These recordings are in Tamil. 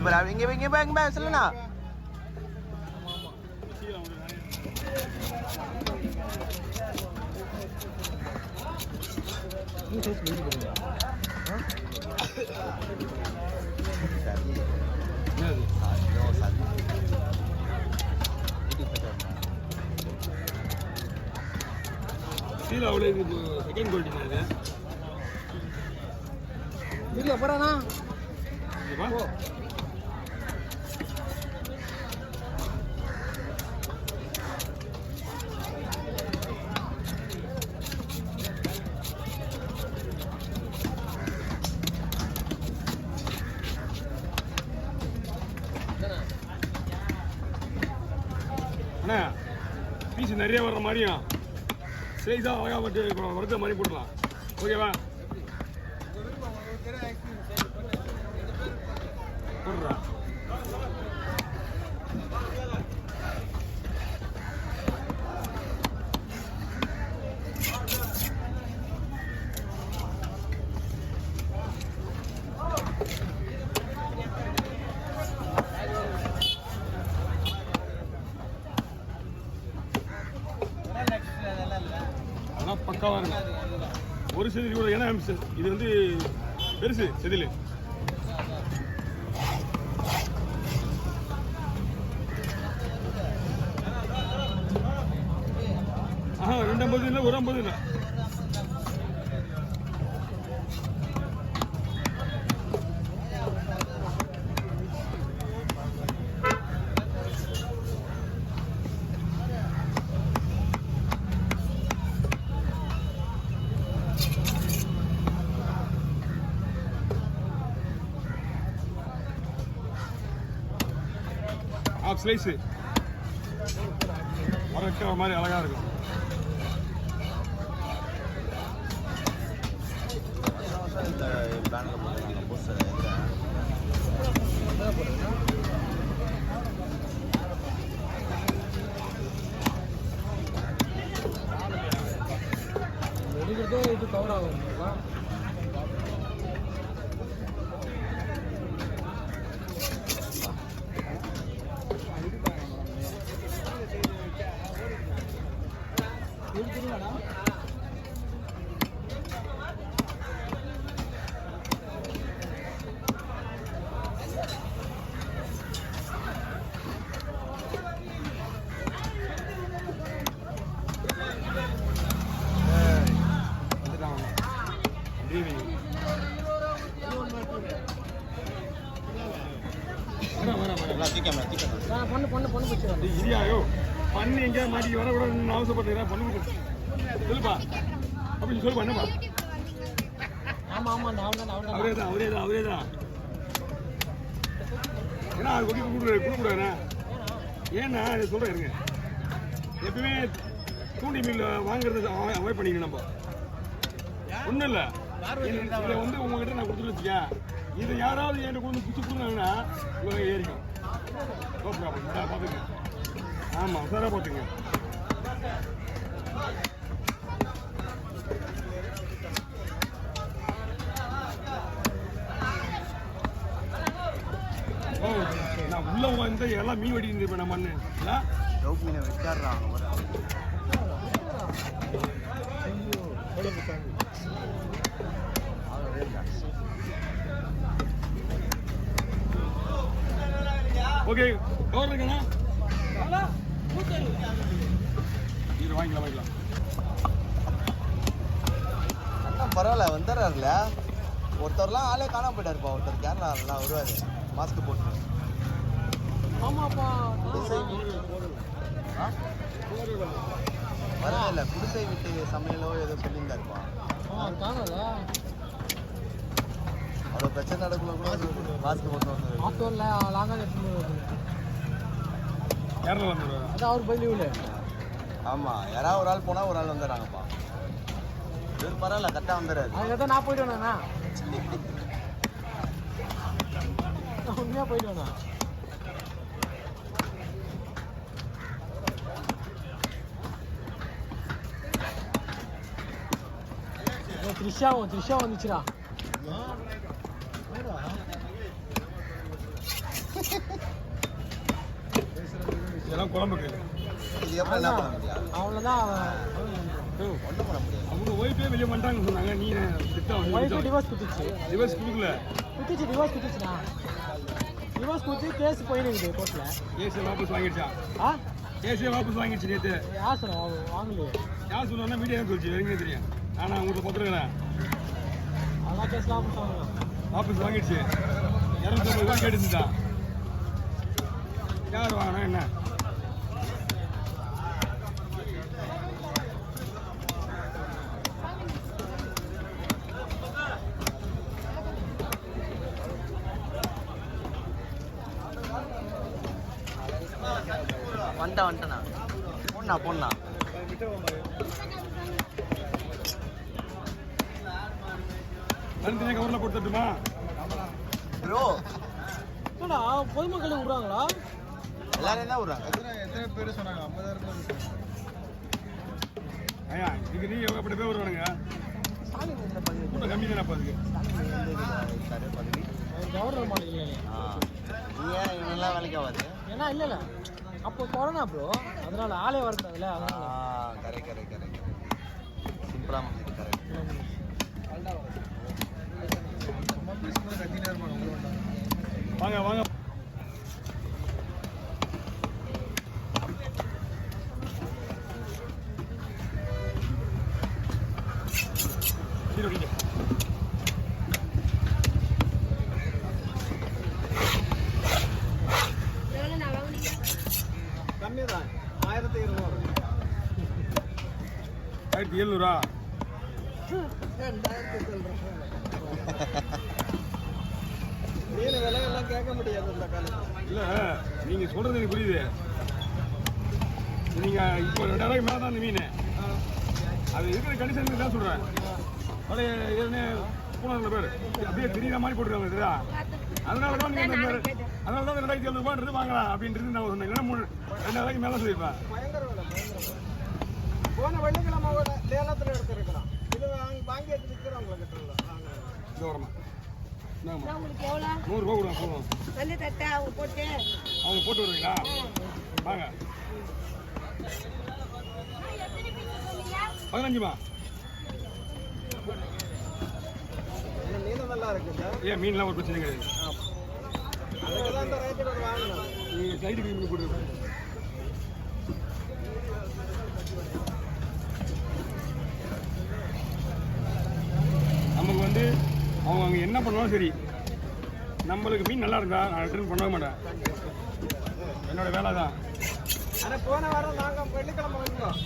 இங்க சொல்லுண்ணா. சீல அவ்வளோ செகண்ட் குவாலிட்டி இது இல்லை போறானா அண்ணா பீஸ் நிறைய வர்ற மாதிரியும் சைஸாக அழகாக பட்டு வறுத்த மாதிரி போடலாம். ஓகேவா? போடுறா அதெல்லாம் பக்காவாக இருக்கும். ஒரு செதில் இவ்வளோ ஏன்னா இது வந்து பெருசு செதில். ஆஹா 250 இல்லை 150 இல்லை. ஹாஃப் ஸ்லைஸு வர மாதிரி அழகாக இருக்கும். எடுக்கிறதே இது கவர் ஆகும். இரியாயோ பண்ணி எங்கேயாவது மாட்டி வரக்கூடாதுன்னு அவசரப்பட்டுறா. பண்ணு சொல்லுப்பா அப்படின்னு சொல்லு. பண்ணப்பா. அவரே தான். ஏன்னா அது கொட்டி கொடுக்கூடாதுண்ணா. ஏன்னா அதை சொல்கிறேன் இருங்க. எப்பவுமே தூண்டி மீன் வாங்குறது அவாய்ட் பண்ணிக்கணும். நம்ம ஒன்றும் இல்லை. இதை வந்து உங்ககிட்ட நான் கொடுத்துட்டு வச்சுக்கேன். இது யாராவது என்கிட்ட கொண்டு பிடிச்சி கொடுத்தாங்கன்னா இவங்க ஏறிக்கும். No problem. பார்த்துங்க. ஆமாம் சாராக பார்த்துங்க. நான் உள்ள வந்து எல்லாம் மீன் வெடிக்கிட்டு இருப்பேன். நம்ம மண்ணு மீனை வச்சாடுறாங்க. Okay cover இருக்கண்ணா. இது வாங்கிக்கலாம். பரவாயில்ல வந்துடுறாருல. ஒருத்தர்லாம் ஆளே காணாம போயிட்டாருப்பா. ஒருத்தர் கேரளாலாம் வருவாரு மாஸ்க் போட்டு. ஆமாப்பா பரவாயில்ல. குடிசை வீட்டு சமையலோ ஏதோ சொல்லியிருந்தாருப்பா. காணாதா? அவ்வளோ பிரச்சனை நடக்குள்ள கூட மாஸ்க் போட்டு வந்து ஆட்டோவில் லாங்காக கேரளா வந்துடுவார். அதான் அவர் பள்ளியில். ஆமாம் யாராவது ஒரு ஆள் போனால் ஒரு ஆள் வந்துடுறாங்கப்பா. இவர் பரவாயில்ல கரெக்டாக வந்துடுறாரு. அதுக்கு தான் நான் போயிட்டு வேணா. உண்மையாக போயிட்டு வேணா. த்ரிஷா வந்துச்சுடா. இதெல்லாம் குழம்புக்கு. இது எப்படி என்ன பண்ண முடியாது? அவ்வளோதான். ஒன்றும் பண்ண முடியாது. அவங்க ஒய்ஃபே வெளியே பண்ணிட்டாங்கன்னு சொன்னாங்க. நீ ஒய்ஃபு டிவோர்ஸ் குத்துச்சு. டிவோர்ஸ் கொடுக்கல. டிவோர்ஸ் குத்துச்சுண்ணா. டிவோர்ஸ் குத்து கேஸ் போயிருக்குது கோர்ட்டில். கேஸை வாபஸ் வாங்கிடுச்சா? கேஸே வாபஸ் வாங்கிடுச்சு நேற்று. யார் சொன்னா வாங்கலையே? யார் சொன்னா மீடியா தான் சொல்லிச்சு. வெறுங்க தெரியும். ஆனால் உங்களுக்கு பார்த்துருக்கிறேன். அதெல்லாம் கேஸ்லாம் வாபஸ் வாங்கலாம். வாபஸ் வாங்கிடுச்சு. 250 ரூபா கேட்டுச்சுதான். யார் வாங்கினா என்ன? வந்துட்டேண்ணா பொண்ணா தனித்தனியாக கவரில் கொடுத்துட்டுமா ப்ரோ? என்னடா பொதுமக்களை விடுறாங்களா? எல்லாரும் தான் விடுறாங்க. எத்தனை பேர் சொன்னாங்க? 50,000 ஐயா இதுக்கு நீ எப்படி பேர் வருவானுங்க? கூட்டம் கம்மி தானே அதுக்கு. கவர்னர் மாநில ஏன் இவங்கெல்லாம் வேலைக்கு ஆகாது? ஏன்னா இல்லை அப்போ கொரோனா ப்ரோ, அதனால ஆளே வரக்கூடாதுல்ல. அதனால கரெக்ட் சிம்பிளாக முடிஞ்சது. கரெக்ட். வாங்க வாங்க. கம்மி தான், 1200. 1700. மீன் விலையெல்லாம் கேட்க முடியாது இந்த காலத்தில். இல்லை நீங்கள் சொல்கிறது எனக்கு புரியுது. நீங்கள் இப்போ 2000 மேலே தான் அந்த மீன். அது இருக்கிற கண்டிஷனுக்கு தான் சொல்கிறேன். பழைய ஏற்கனவே பூனரில் பேர் அப்படியே தெரியுற மாதிரி போட்டுருக்காங்க சரியா? அதனால தான் நீங்கள் அந்த 2700 வாங்கலாம் அப்படின்றது நான் சொன்னேன். இல்லைன்னா 2000 மேலே சொல்லியிருப்பேன். பயங்கர விலை, பயங்கர விலை. போன வெள்ளிக்கிழமை லேலத்தில் எடுத்துருக்கலாம். இது வாங்கி எடுத்து விற்கிறவங்களுக்கு இது வரமா உங்களுக்கு எவ்வளோ? 100 ரூபா கொடுங்க போதும். வந்து தட்டை அவங்க போட்டு அவங்க போட்டு வருவீங்களா? வாங்க 15மா. மீன் நல்லா இருக்குங்க. ஏன் மீன்லாம் ஒரு பிரச்சனை கிடையாது. அதுக்கு தான் இந்த ரேட்டு வாங்கணும். நீங்கள் சைடுக்கு மீன் கொடுங்க. நமக்கு வந்து அவங்க அங்கே என்ன பண்ணாலும் சரி, நம்மளுக்கு மீன் நல்லா இருந்தா நான் ரிட்டர்ன் பண்ணவே மாட்டேன். என்னோட வேலை தான். ஆனால் போன வாரம் நாங்கள் வெள்ளிக்கிழமை வந்தோம்.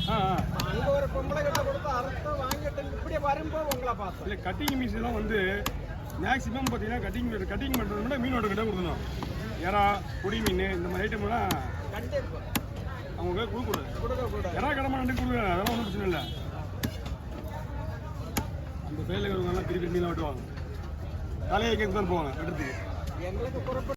அங்கே ஒரு பொம்பளை கிட்ட கொடுத்து அறுத்து வாங்கிட்டு இப்படி வரும்போது உங்களை பார்த்தோம். இல்லை கட்டிங் மீன்ஸ்லாம் வந்து மேக்ஸிமம் பார்த்தீங்கன்னா கட்டிங் பண்ணுறது விட மீனோட கிட்ட கொடுக்கணும். எறா பொடி மீன் இந்த மாதிரி ஐட்டம்லாம் கண்டிப்பாக அவங்க கொடுக்கக்கூடாது. கொடுக்கக்கூடாது. எறா கடமை நண்டு கொடுக்குறாங்க. அதெல்லாம் ஒன்றும் பிரச்சனை இல்லை. அந்த பேரில் இருக்கிறவங்கலாம் திருப்பி மீன் வெட்டுவாங்க. தலையை கேட்க தான் போவாங்க வெட்டுறதுக்கு. எங்களுக்கு குறிப்பிட்ட